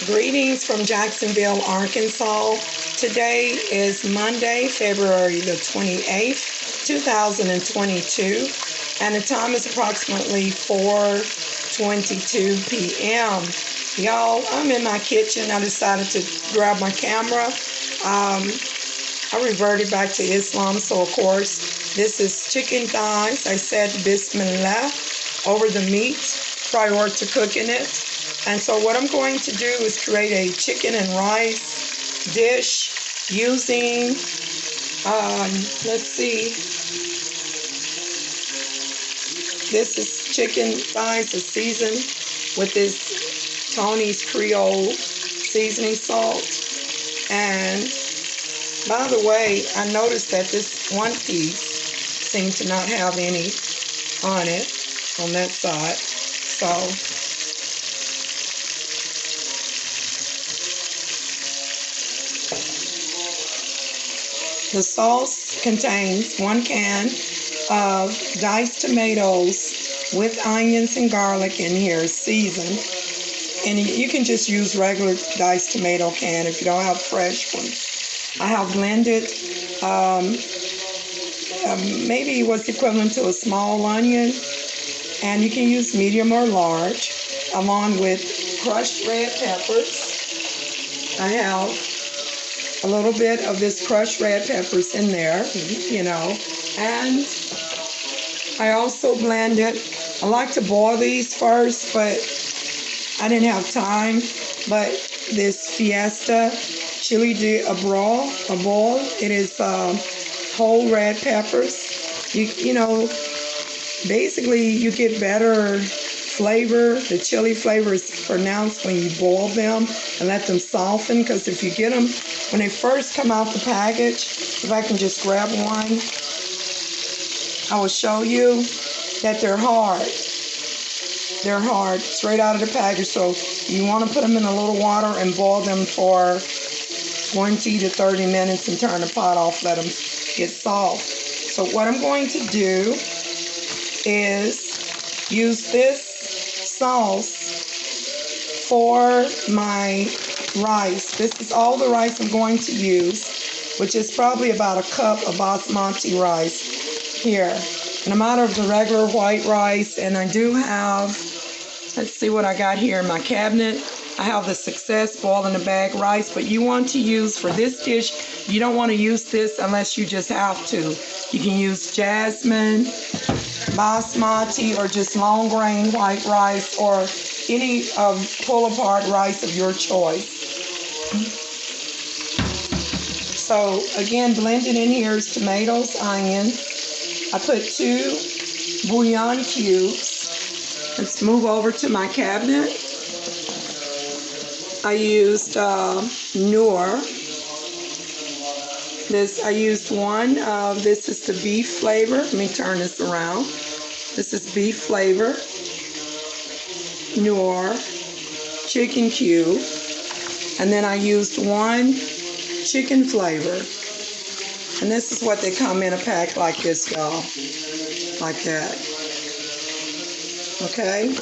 Greetings from Jacksonville, Arkansas. Today is Monday, February the 28th, 2022, and the time is approximately 4:22 p.m. Y'all, I'm in my kitchen. I decided to grab my camera. I reverted back to Islam, so of course, this is chicken thighs. I said Bismillah over the meat prior to cooking it. And so what I'm going to do is create a chicken and rice dish using, let's see, this is chicken thighs seasoned with this Tony's Creole seasoning salt. And by the way, I noticed that this one piece seemed to not have any on it on that side. So the sauce contains 1 can of diced tomatoes with onions and garlic in here, seasoned. And you can just use regular diced tomato can if you don't have fresh ones. I have blended maybe what's equivalent to a small onion, and you can use medium or large, along with crushed red peppers. I have a little bit of this crushed red peppers in there, and I also blended. I like to boil these first, but I didn't have time. But this Fiesta chili de boil, it is whole red peppers. Basically you get better flavor. The chili flavor is pronounced when you boil them and let them soften, because if you get them when they first come out the package, if I can just grab one, I will show you that they're hard. They're hard straight out of the package, so you want to put them in a little water and boil them for 20 to 30 minutes and turn the pot off, let them get soft. So what I'm going to do is use this sauce for my rice. This is all the rice I'm going to use, which is probably about a cup of basmati rice here. And I'm out of the regular white rice, and I do have, let's see what I got here in my cabinet. I have the Success boil in a bag rice, but you want to use for this dish, you don't want to use this unless you just have to. You can use jasmine, basmati, or just long grain white rice, or any pull apart rice of your choice. So again, blended in here is tomatoes, onions. I put 2 bouillon cubes. Let's move over to my cabinet. I used Noor. I used one. This is the beef flavor. Let me turn this around. This is beef flavor. Noor. Chicken cube. And then I used 1 chicken flavor. And this is what they come in a pack like this, y'all. Like that. Okay?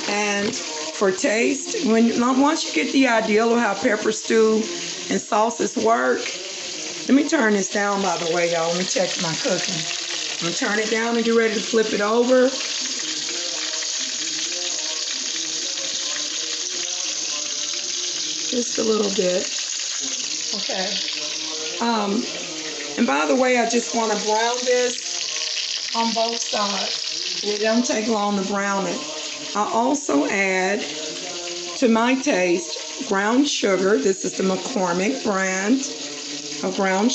And for taste, once you get the idea of how pepper stew and sauces work, let me turn this down, by the way, y'all. Let me check my cooking. I'm going to turn it down and get ready to flip it over. Just a little bit. Okay. And by the way, I just want to brown this on both sides. It don't take long to brown it. I also add, to my taste, ground sugar. This is the McCormick brand of ground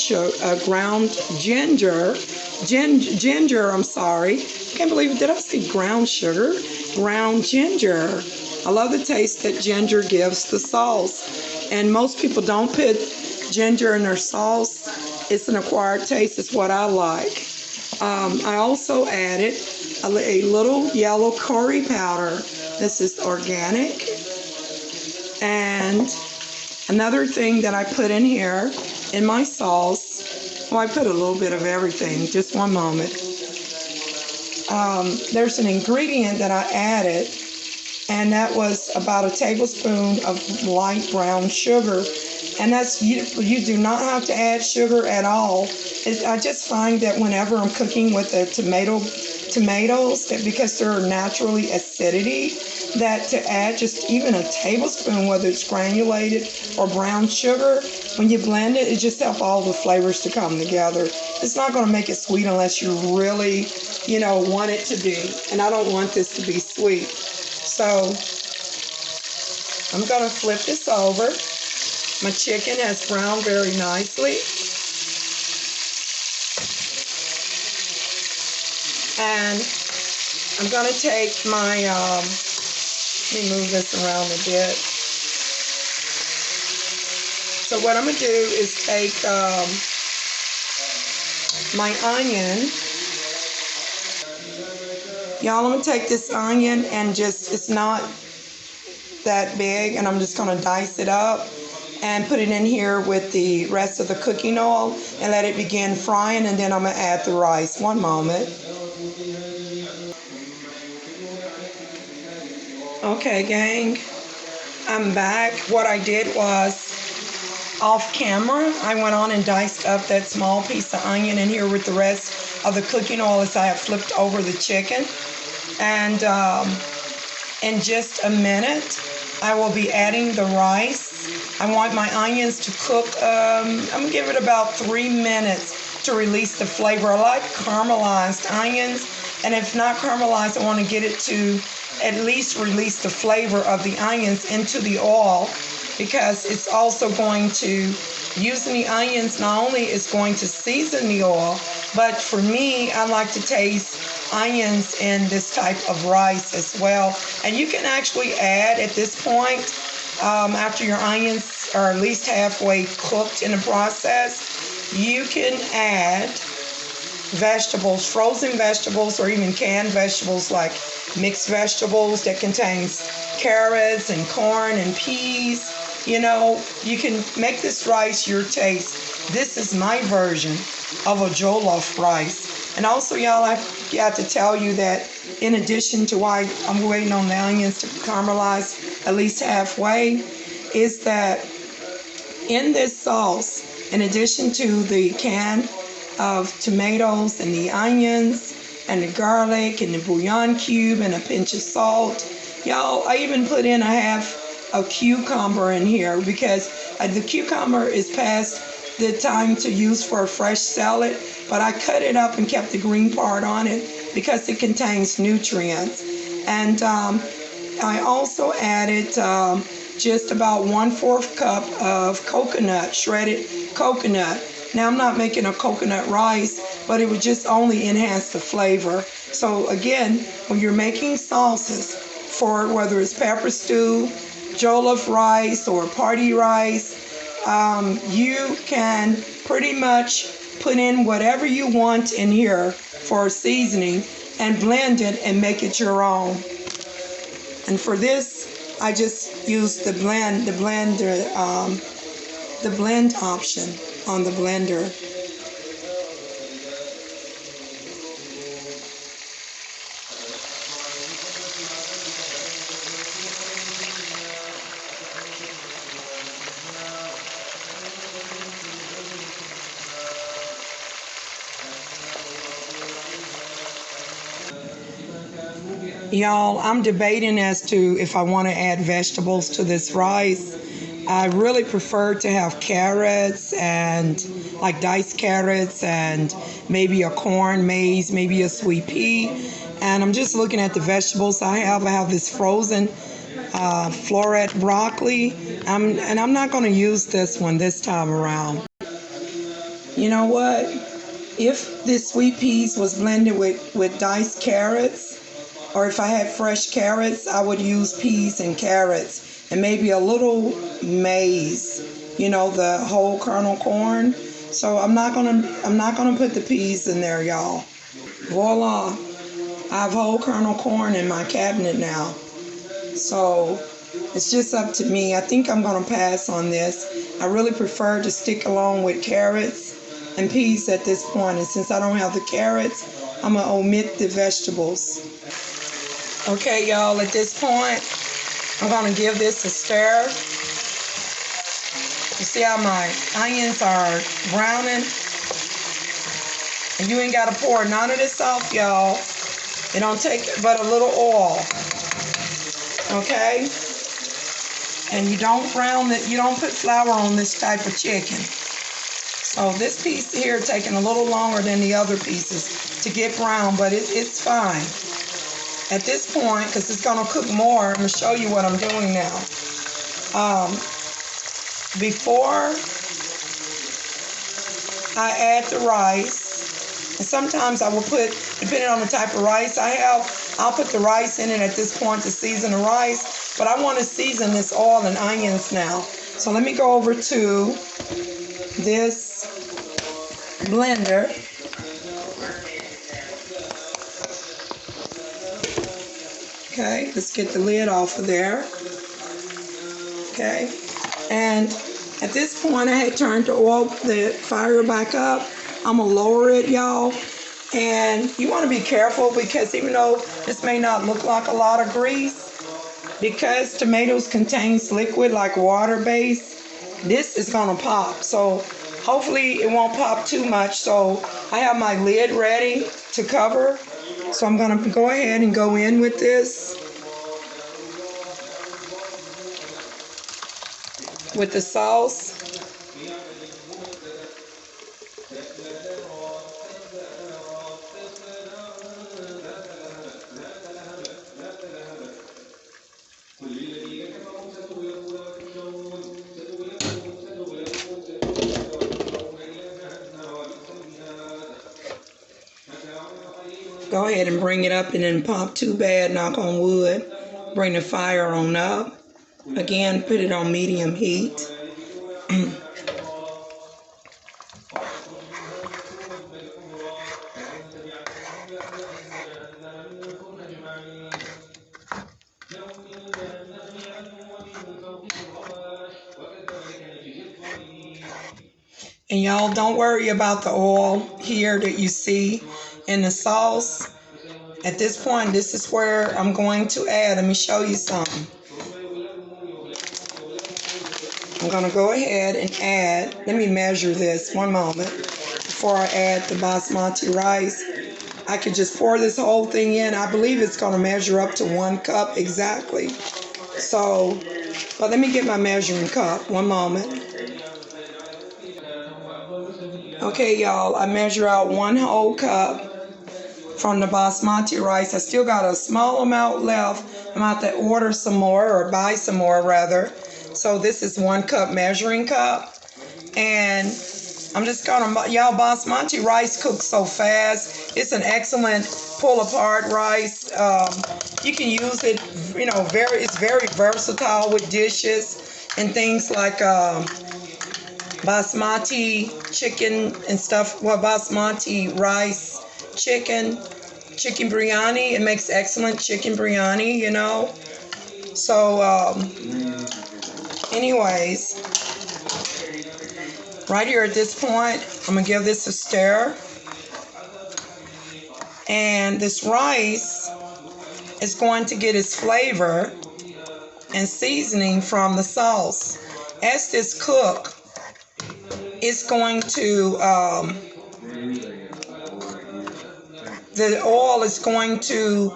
ginger. I'm sorry. I can't believe it. Did I say ground sugar? Ground ginger. I love the taste that ginger gives the sauce. And most people don't put ginger in their sauce. It's an acquired taste. It's what I like. I also added a little yellow curry powder. This is organic. And another thing that I put in here in my sauce, well, I put a little bit of everything. Just one moment. There's an ingredient that I added and that was about a tablespoon of light brown sugar. And that's, you do not have to add sugar at all. I just find that whenever I'm cooking with the tomatoes, that because they're naturally acidity, that to add just even a tablespoon, whether it's granulated or brown sugar, when you blend it, it just helps all the flavors to come together. It's not going to make it sweet unless you really, want it to be. And I don't want this to be sweet. So I'm going to flip this over. My chicken has browned very nicely. And I'm going to take my, let me move this around a bit. So what I'm going to do is take my onion. Y'all, I'm going to take this onion and it's not that big, and I'm just going to dice it up and put it in here with the rest of the cooking oil and let it begin frying, and then I'm going to add the rice. One moment. Okay, gang, I'm back. What I did was, off camera, I went on and diced up that small piece of onion in here with the rest of the cooking oil as I have flipped over the chicken. And in just a minute, I will be adding the rice. I want my onions to cook, I'm going to give it about 3 minutes to release the flavor. I like caramelized onions, and if not caramelized, I want to get it to at least release the flavor of the onions into the oil, because it's also going to, using the onions not only is going to season the oil, but for me, I like to taste onions in this type of rice as well. And you can actually add at this point, after your onions are at least halfway cooked in the process, you can add vegetables, frozen vegetables, or even canned vegetables like mixed vegetables that contains carrots and corn and peas. You can make this rice your taste. This is my version of a jollof rice. And also, y'all, I have to tell you that in addition to why I'm waiting on the onions to caramelize at least halfway, is that in this sauce, in addition to the can of tomatoes and the onions and the garlic and the bouillon cube and a pinch of salt, y'all, I even put in a cucumber in here, because the cucumber is past the time to use for a fresh salad, but I cut it up and kept the green part on it because it contains nutrients. And I also added just about 1/4 cup of coconut, shredded coconut. Now, I'm not making a coconut rice, but it would just only enhance the flavor. So again, when you're making sauces for whether it's pepper stew, jollof rice, or party rice, you can pretty much put in whatever you want in here for seasoning and blend it and make it your own. And for this, I just use the blend option on the blender. Y'all, I'm debating as to if I want to add vegetables to this rice. I really prefer to have carrots, and like diced carrots, and maybe a corn, maize, maybe a sweet pea. And I'm just looking at the vegetables I have. I have this frozen floret broccoli, and I'm not going to use this one this time around. You know what? If this sweet peas was blended with diced carrots, or if I had fresh carrots, I would use peas and carrots and maybe a little maize, the whole kernel corn. So I'm not gonna put the peas in there, y'all. Voila, I have whole kernel corn in my cabinet now. So it's just up to me. I think I'm gonna pass on this. I really prefer to stick along with carrots and peas at this point. And since I don't have the carrots, I'm gonna omit the vegetables. Okay, y'all, at this point, I'm going to give this a stir. You see how my onions are browning? And you ain't got to pour none of this off, y'all. It don't take but a little oil. Okay? And you don't brown it, you don't put flour on this type of chicken. So this piece here taking a little longer than the other pieces to get brown, but it's fine. At this point, because it's going to cook more, I'm going to show you what I'm doing now. Before I add the rice, and sometimes I will put, depending on the type of rice I have, I'll put the rice in it at this point to season the rice, but I want to season this oil and onions now. So let me go over to this blender. Okay, let's get the lid off of there. Okay, and at this point I had turned the fire back up. I'm gonna lower it, y'all. And you want to be careful because even though this may not look like a lot of grease, because tomatoes contains liquid like water base, this is gonna pop. So hopefully it won't pop too much. So I have my lid ready to cover. So I'm gonna go ahead and go in with this. With the sauce. Go ahead and bring it up and then pop too bad, knock on wood. Bring the fire on up. Again, put it on medium heat. And y'all don't worry about the oil here that you see in the sauce. At this point, this is where I'm going to add. Let me show you something. I'm going to go ahead and add. Let me measure this one moment before I add the basmati rice. I could just pour this whole thing in. I believe it's going to measure up to 1 cup exactly. So, but let me get my measuring cup. One moment. Okay, y'all, I measure out 1 whole cup from the basmati rice. I still got a small amount left. I'm about to order some more, or buy some more rather. So this is 1 cup measuring cup. And I'm just gonna, y'all, basmati rice cooks so fast. It's an excellent pull apart rice. You can use it, you know, it's very versatile with dishes and things like basmati chicken and stuff. Well, basmati rice, chicken biryani. It makes excellent chicken biryani, you know. So, anyways, right here at this point, I'm gonna give this a stir. And this rice is going to get its flavor and seasoning from the sauce. As this cooks, it's going to, the oil is going to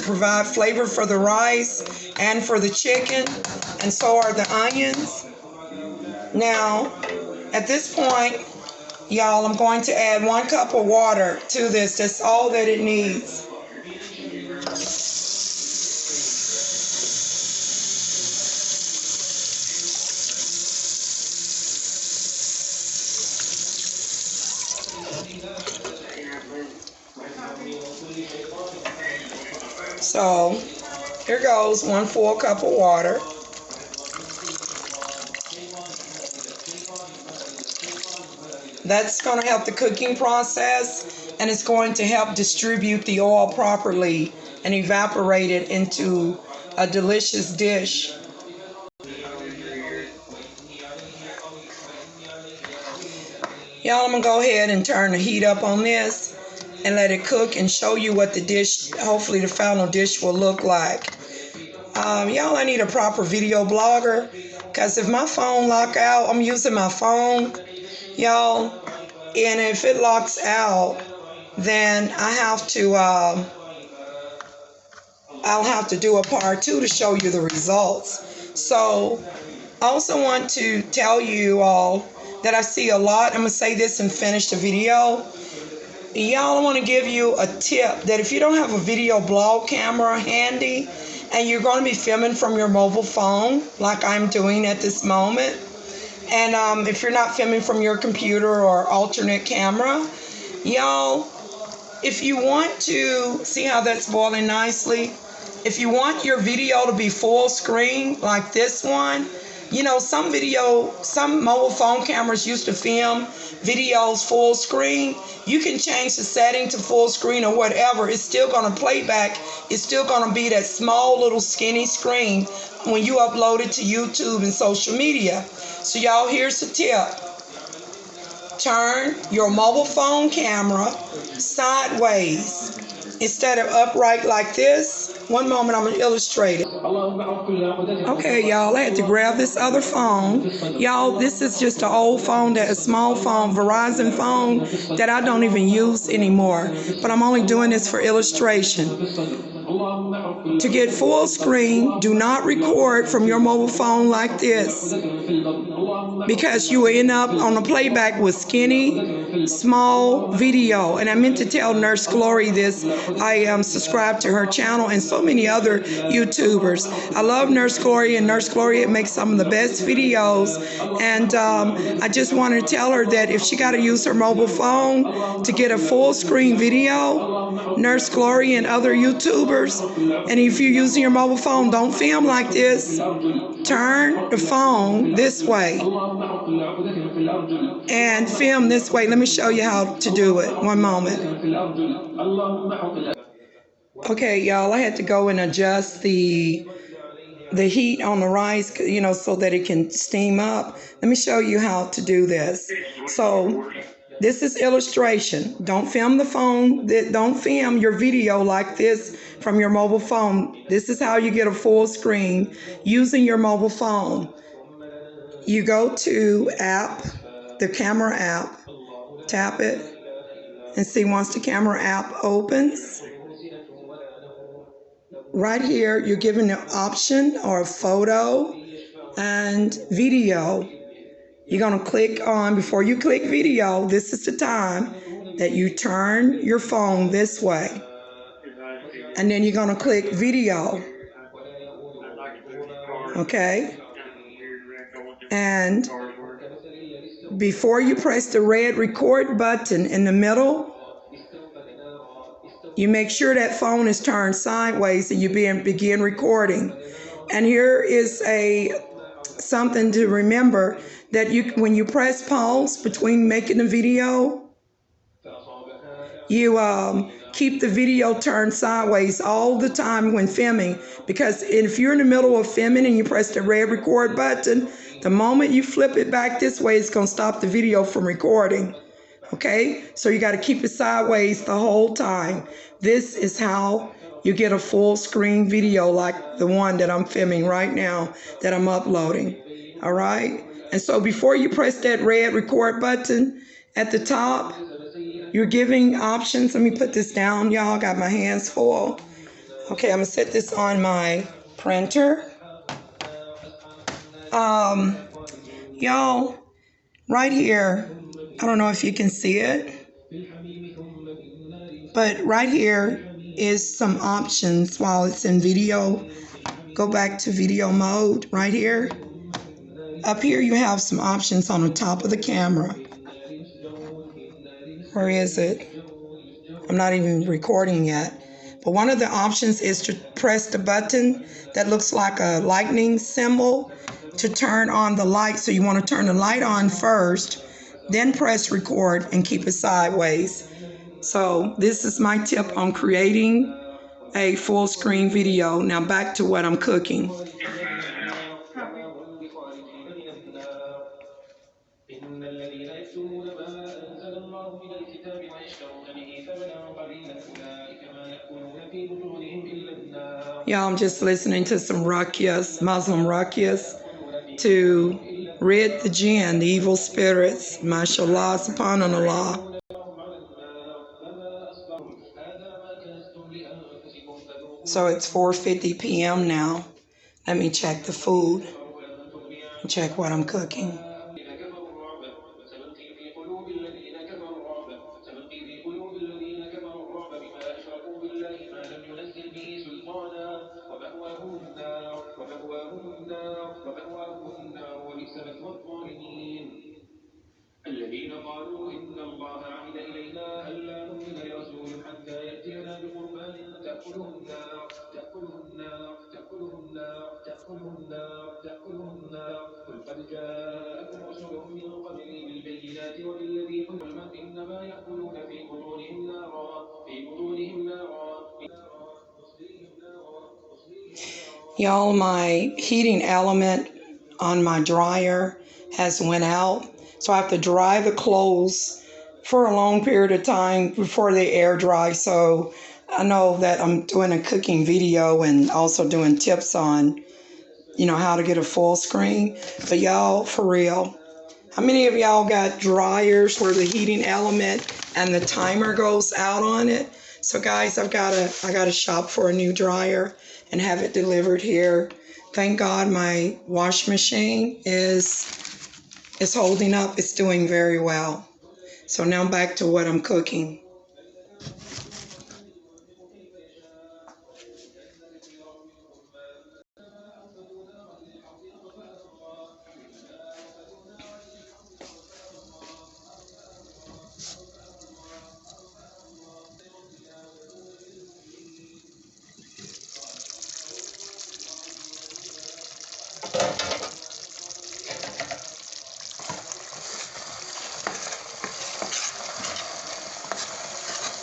provide flavor for the rice and for the chicken, and so are the onions. Now, at this point, y'all, I'm going to add 1 cup of water to this. That's all that it needs. So here goes 1 full cup of water. That's going to help the cooking process, and it's going to help distribute the oil properly and evaporate it into a delicious dish. Y'all, I'm going to go ahead and turn the heat up on this and let it cook and show you what the dish, hopefully the final dish will look like. Y'all, I need a proper video blogger, because if my phone lock out, I'm using my phone, y'all, and if it locks out, then I'll have to do a part 2 to show you the results. So I also want to tell you all that I see a lot. I'm going to say this and finish the video. Y'all, I want to give you a tip that if you don't have a video blog camera handy and you're going to be filming from your mobile phone like I'm doing at this moment, and if you're not filming from your computer or alternate camera, y'all, if you want to see how that's boiling nicely, if you want your video to be full screen like this one, you know, some mobile phone cameras used to film videos full screen. You can change the setting to full screen or whatever. It's still going to play back. It's still going to be that small little skinny screen when you upload it to YouTube and social media. So y'all, here's the tip. Turn your mobile phone camera sideways instead of upright like this. One moment, I'm going to illustrate it. Okay, y'all, I had to grab this other phone. Y'all, this is just an old phone, a small phone, Verizon phone that I don't even use anymore. But I'm only doing this for illustration. To get full screen, do not record from your mobile phone like this, because you will end up on a playback with skinny, small video. And I meant to tell Nurse Glory this. I am subscribed to her channel and so many other YouTubers. I love Nurse Glory, and Nurse Glory makes some of the best videos. And I just wanted to tell her that if she got to use her mobile phone to get a full screen video, Nurse Glory and other YouTubers, and if you're using your mobile phone, don't film like this. Turn the phone this way and film this way. Let me show you how to do it. One moment. Okay, y'all, I had to go and adjust the heat on the rice, you know, so that it can steam up. Let me show you how to do this. So this is illustration. Don't film the phone. Don't film your video like this from your mobile phone. This is how you get a full screen using your mobile phone. You go to app, the camera app, tap it, and see once the camera app opens. Right here, you're given an option or a photo and video. You're going to click on, before you click video, this is the time that you turn your phone this way. And then you're going to click video. Okay? And before you press the red record button in the middle, you make sure that phone is turned sideways and you begin recording. And here is something to remember, that when you press pause between making the video, you keep the video turned sideways all the time when filming, because if you're in the middle of filming and you press the red record button, the moment you flip it back this way, it's going to stop the video from recording. Okay, so you got to keep it sideways the whole time. This is how you get a full screen video like the one that I'm filming right now, that I'm uploading. All right, and so before you press that red record button at the top, you're giving options. Let me put this down, y'all. Got my hands full. Okay, I'm gonna set this on my printer. Y'all, right here, I don't know if you can see it, but right here is some options while it's in video. Go back to video mode right here. Up here you have some options on the top of the camera. Where is it? I'm not even recording yet. But one of the options is to press the button that looks like a lightning symbol to turn on the light. So you want to turn the light on first, then press record and keep it sideways. So this is my tip on creating a full screen video. Now back to what I'm cooking. Y'all, I'm just listening to some ruqyas, Muslim ruqyas, to rid the jinn, the evil spirits. Mashallah, subhanallah. So it's 4:50 p.m. now. Let me check the food and check what I'm cooking. الذين قالوا إن الله عهد إلينا ألا نؤمن لرسول حتى يأتينا بقربان تأكله النار تأكله النار تأكله النار تأكله النار تأكله النار قل قد جاءكم رسل من قبلي بالبينات وبالذي قلتم إنما يأكلون في بطونهم نارا في بطونهم نارا. Y'all, my heating element on my dryer has went out, so I have to dry the clothes for a long period of time before they air dry. So I know that I'm doing a cooking video and also doing tips on, how to get a full screen. But y'all, for real, how many of y'all got dryers where the heating element and the timer goes out on it? So guys, I gotta shop for a new dryer and have it delivered here. Thank God my wash machine is holding up. It's doing very well. So now back to what I'm cooking.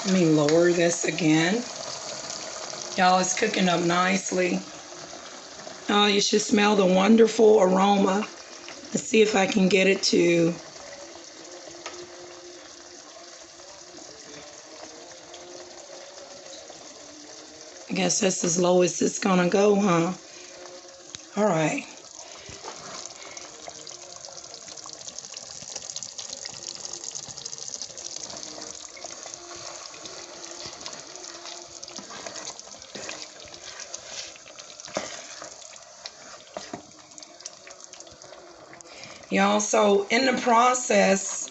Let me lower this again. Y'all, it's cooking up nicely. Oh, you should smell the wonderful aroma. Let's see if I can get it to... I guess that's as low as it's gonna go, huh? All right. Y'all, so in the process,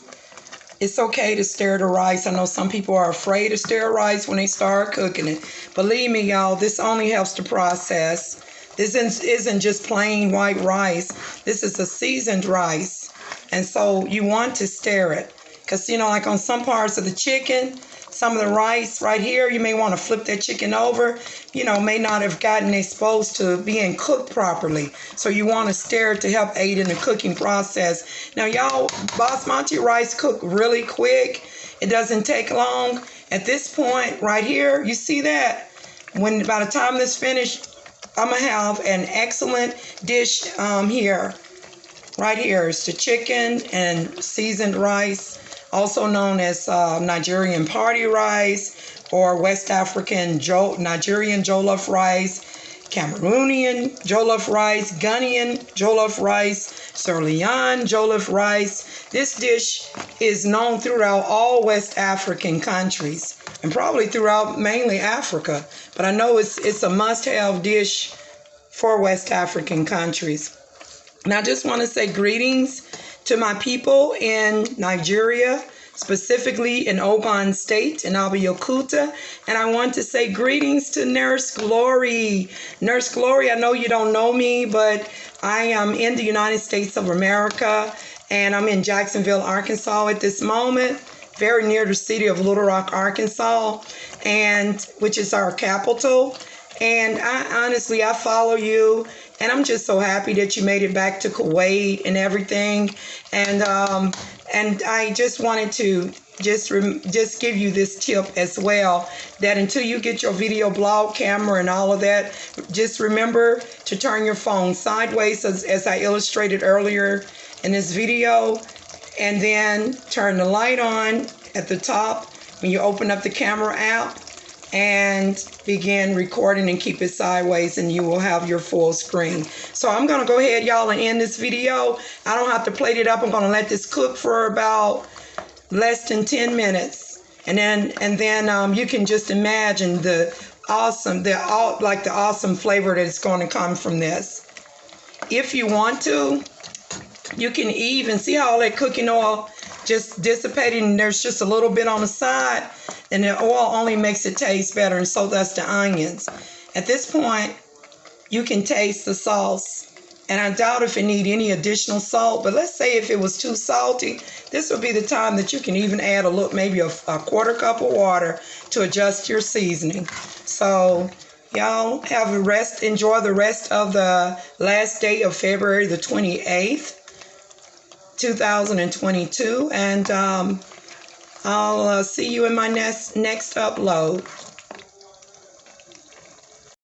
it's okay to stir the rice. I know some people are afraid to stir rice when they start cooking it. Believe me, y'all, this only helps the process. This isn't just plain white rice. This is a seasoned rice. And so you want to stir it. Because, like on some parts of the chicken, some of the rice right here, you may want to flip that chicken over, may not have gotten exposed to being cooked properly. So you want to stir it to help aid in the cooking process. Now, y'all, basmati rice cook really quick. It doesn't take long. At this point right here, you see that? By the time this finished, I'm going to have an excellent dish here. Right here is the chicken and seasoned rice, also known as Nigerian party rice or West African Nigerian jollof rice, Cameroonian jollof rice, Ghanaian jollof rice, Sierra Leone jollof rice. This dish is known throughout all West African countries and probably throughout mainly Africa. But I know it's a must-have dish for West African countries. And I just want to say greetings to my people in Nigeria, specifically in Ogun State, in Abeokuta. And I want to say greetings to Nurse Glory. Nurse Glory, I know you don't know me, but I am in the United States of America, and I'm in Jacksonville, Arkansas at this moment, very near the city of Little Rock, Arkansas, which is our capital. And I follow you. And I'm just so happy that you made it back to Kuwait and everything. And I just wanted to just give you this tip as well, that until you get your video blog camera and all of that, just remember to turn your phone sideways as I illustrated earlier in this video, and then turn the light on at the top when you open up the camera app. and begin recording and keep it sideways, and you will have your full screen. So I'm going to go ahead, y'all, and end this video. I don't have to plate it up. I'm going to let this cook for about less than 10 minutes. And then you can just imagine the awesome flavor that's going to come from this. If you want to, you can even see how all that cooking oil just dissipated, and there's just a little bit on the side, and the oil only makes it taste better, and so does the onions. At this point, you can taste the sauce, and I doubt if it need any additional salt, but let's say if it was too salty, this would be the time that you can even add maybe a quarter cup of water to adjust your seasoning. So y'all have enjoy the rest of the last day of February the 28th, 2022, and I'll see you in my next upload.